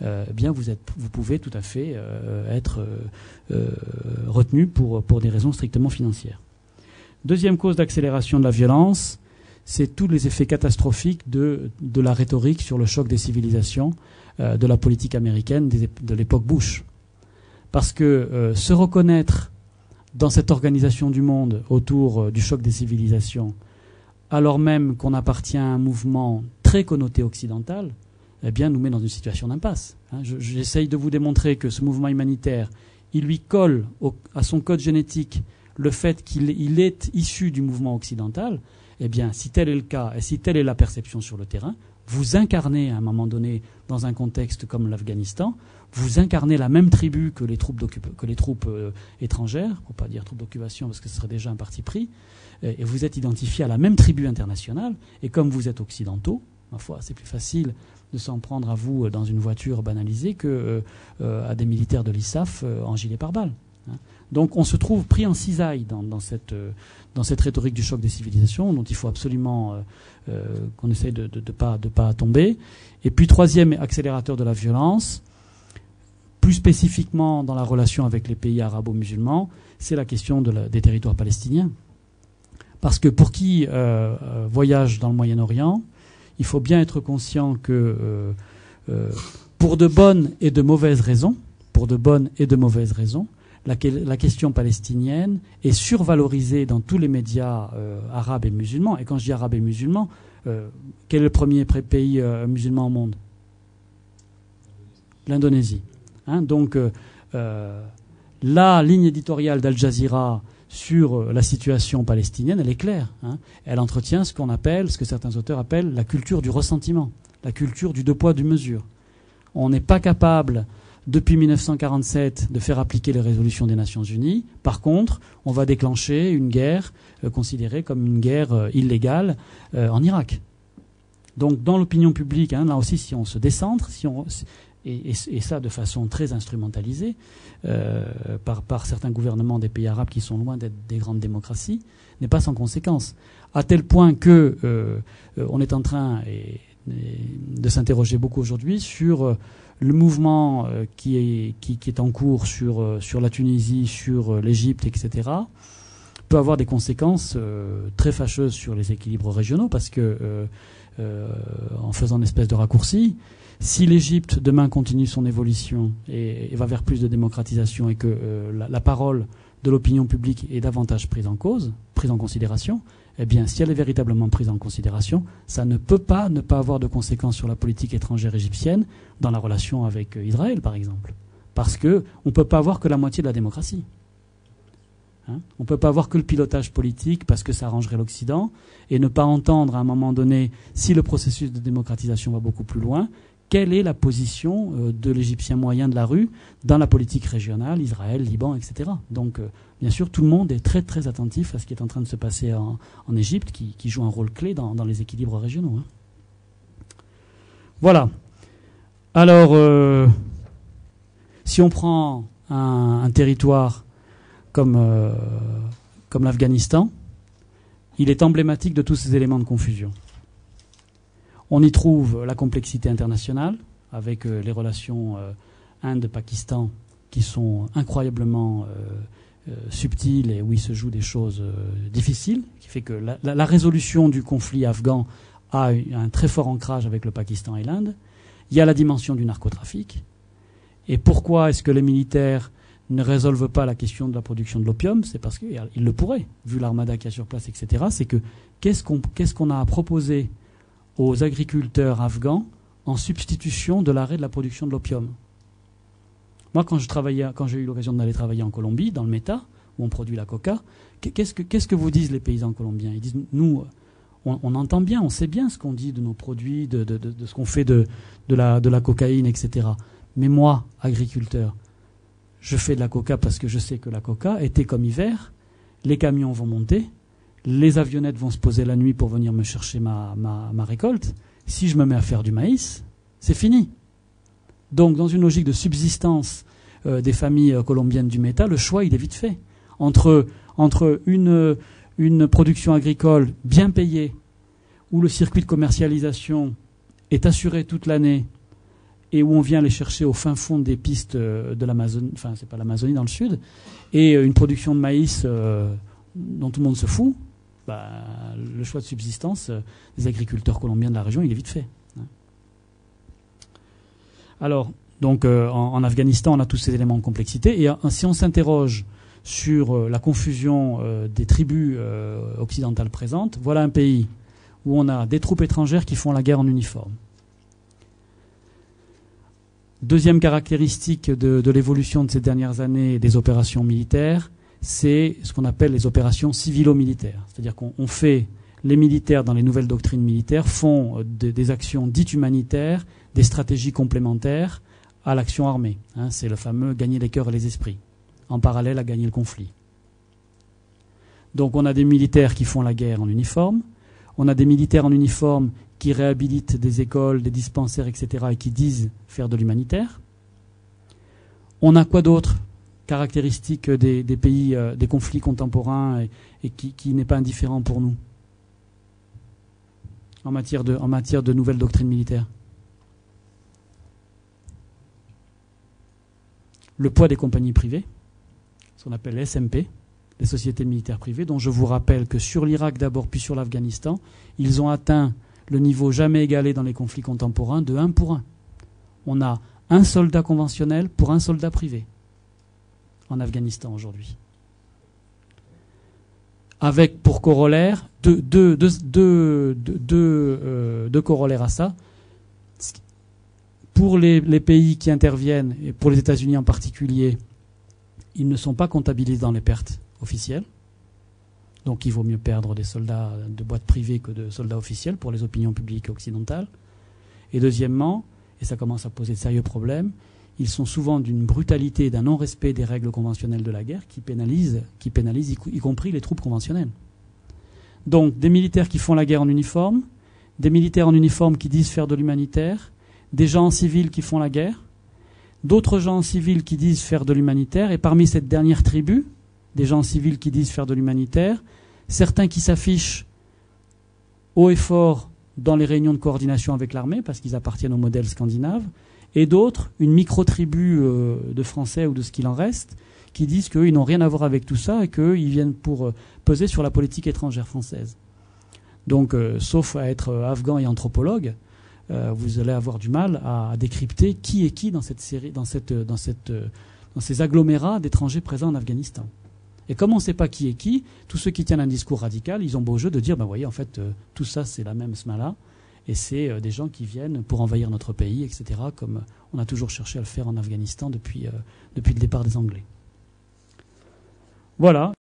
eh bien, vous pouvez tout à fait être retenu pour des raisons strictement financières. Deuxième cause d'accélération de la violence, c'est tous les effets catastrophiques de la rhétorique sur le choc des civilisations de la politique américaine de l'époque Bush. Parce que se reconnaître dans cette organisation du monde autour du choc des civilisations, alors même qu'on appartient à un mouvement très connoté occidental, eh bien, nous met dans une situation d'impasse. J'essaye de vous démontrer que ce mouvement humanitaire, il lui colle à son code génétique le fait qu'il est issu du mouvement occidental. Eh bien, si tel est le cas et si telle est la perception sur le terrain, vous incarnez à un moment donné, dans un contexte comme l'Afghanistan, vous incarnez la même tribu que les troupes étrangères, pour ne pas dire troupes d'occupation parce que ce serait déjà un parti pris, et vous êtes identifié à la même tribu internationale, et comme vous êtes occidentaux, ma foi, c'est plus facile de s'en prendre à vous dans une voiture banalisée à des militaires de l'ISAF en gilet pare-balles. Donc on se trouve pris en cisaille dans cette rhétorique du choc des civilisations dont il faut absolument qu'on essaye de pas tomber. Et puis troisième accélérateur de la violence, plus spécifiquement dans la relation avec les pays arabo-musulmans, c'est la question des territoires palestiniens. Parce que pour qui voyage dans le Moyen-Orient, il faut bien être conscient que pour de bonnes et de mauvaises raisons, la question palestinienne est survalorisée dans tous les médias arabes et musulmans. Et quand je dis arabes et musulmans, quel est le premier pays musulman au monde? L'Indonésie. Donc la ligne éditoriale d'Al Jazeera sur la situation palestinienne, elle est claire. Elle entretient ce que certains auteurs appellent la culture du ressentiment, la culture du deux poids, deux mesures. On n'est pas capable, depuis 1947, de faire appliquer les résolutions des Nations Unies. Par contre, on va déclencher une guerre considérée comme une guerre illégale en Irak. Donc dans l'opinion publique, là aussi, si on se décentre, et ça de façon très instrumentalisée par certains gouvernements des pays arabes qui sont loin d'être des grandes démocraties, n'est pas sans conséquence. À tel point que on est en train de s'interroger beaucoup aujourd'hui sur le mouvement qui est en cours sur la Tunisie, sur l'Égypte, etc., peut avoir des conséquences très fâcheuses sur les équilibres régionaux, parce que, en faisant une espèce de raccourci, si l'Égypte demain continue son évolution et va vers plus de démocratisation et que la parole de l'opinion publique est davantage prise en considération, eh bien, si elle est véritablement prise en considération, ça ne peut pas ne pas avoir de conséquences sur la politique étrangère égyptienne dans la relation avec Israël, par exemple. Parce qu'on ne peut pas avoir que la moitié de la démocratie. On ne peut pas avoir que le pilotage politique parce que ça arrangerait l'Occident et ne pas entendre à un moment donné, si le processus de démocratisation va beaucoup plus loin, quelle est la position de l'Égyptien moyen de la rue dans la politique régionale, Israël, Liban, etc. Donc, bien sûr, tout le monde est très très attentif à ce qui est en train de se passer en Égypte, qui joue un rôle clé dans les équilibres régionaux. Hein. Voilà. Alors, si on prend un territoire comme l'Afghanistan, il est emblématique de tous ces éléments de confusion. On y trouve la complexité internationale, avec les relations Inde-Pakistan qui sont incroyablement subtiles et où il se joue des choses difficiles, qui fait que la résolution du conflit afghan a un très fort ancrage avec le Pakistan et l'Inde. Il y a la dimension du narcotrafic. Et pourquoi est-ce que les militaires ne résolvent pas la question de la production de l'opium? C'est parce qu'ils le pourraient, vu l'armada qu'il y a sur place, etc. C'est que qu'est-ce qu'on a à proposer aux agriculteurs afghans en substitution de l'arrêt de la production de l'opium? Moi, quand j'ai eu l'occasion d'aller travailler en Colombie, dans le Meta, où on produit la coca, qu'est-ce que vous disent les paysans colombiens? Ils disent, nous, on entend bien, on sait bien ce qu'on dit de nos produits, de ce qu'on fait de la cocaïne, etc. Mais moi, agriculteur, je fais de la coca parce que je sais que la coca, été comme hiver, les camions vont monter, les avionnettes vont se poser la nuit pour venir me chercher ma récolte. Si je me mets à faire du maïs, c'est fini. Donc, dans une logique de subsistance des familles colombiennes du Meta, le choix, il est vite fait. Entre une production agricole bien payée, où le circuit de commercialisation est assuré toute l'année, et où on vient les chercher au fin fond des pistes de l'Amazonie, enfin, c'est pas l'Amazonie, dans le sud, et une production de maïs dont tout le monde se fout, le choix de subsistance des agriculteurs colombiens de la région, il est vite fait. Alors, donc, en Afghanistan, on a tous ces éléments de complexité. Et si on s'interroge sur la confusion des tribus occidentales présentes, voilà un pays où on a des troupes étrangères qui font la guerre en uniforme. Deuxième caractéristique de l'évolution de ces dernières années des opérations militaires, c'est ce qu'on appelle les opérations civilo-militaires. C'est-à-dire qu'on fait, les militaires dans les nouvelles doctrines militaires font des actions dites humanitaires, des stratégies complémentaires à l'action armée. C'est le fameux gagner les cœurs et les esprits, en parallèle à gagner le conflit. Donc on a des militaires qui font la guerre en uniforme, on a des militaires en uniforme qui réhabilitent des écoles, des dispensaires, etc., et qui disent faire de l'humanitaire. On a quoi d'autre? Caractéristique des pays, des conflits contemporains et qui n'est pas indifférent pour nous en matière de nouvelles doctrines militaires. Le poids des compagnies privées, ce qu'on appelle les SMP, les sociétés militaires privées, dont je vous rappelle que sur l'Irak d'abord, puis sur l'Afghanistan, ils ont atteint le niveau jamais égalé dans les conflits contemporains de 1 pour 1. On a un soldat conventionnel pour un soldat privé en Afghanistan aujourd'hui. Avec pour corollaire, deux corollaires à ça. Pour les pays qui interviennent, et pour les États-Unis en particulier, ils ne sont pas comptabilisés dans les pertes officielles. Donc il vaut mieux perdre des soldats de boîtes privées que de soldats officiels pour les opinions publiques occidentales. Et deuxièmement, et ça commence à poser de sérieux problèmes, ils sont souvent d'une brutalité et d'un non-respect des règles conventionnelles de la guerre qui pénalisent y compris les troupes conventionnelles. Donc des militaires qui font la guerre en uniforme, des militaires en uniforme qui disent faire de l'humanitaire, des gens civils qui font la guerre, d'autres gens civils qui disent faire de l'humanitaire, et parmi cette dernière tribu, des gens civils qui disent faire de l'humanitaire, certains qui s'affichent haut et fort dans les réunions de coordination avec l'armée, parce qu'ils appartiennent au modèle scandinave, et d'autres, une micro-tribu de Français ou de ce qu'il en reste, qui disent qu'eux, ils n'ont rien à voir avec tout ça et qu'eux, ils viennent pour peser sur la politique étrangère française. Donc, sauf à être afghan et anthropologue, vous allez avoir du mal à décrypter qui est qui dans cette série, dans ces agglomérats d'étrangers présents en Afghanistan. Et comme on ne sait pas qui est qui, tous ceux qui tiennent un discours radical, ils ont beau jeu de dire, voyez, en fait, tout ça, c'est la même sma-là, et c'est des gens qui viennent pour envahir notre pays, etc., comme on a toujours cherché à le faire en Afghanistan depuis le départ des Anglais. Voilà.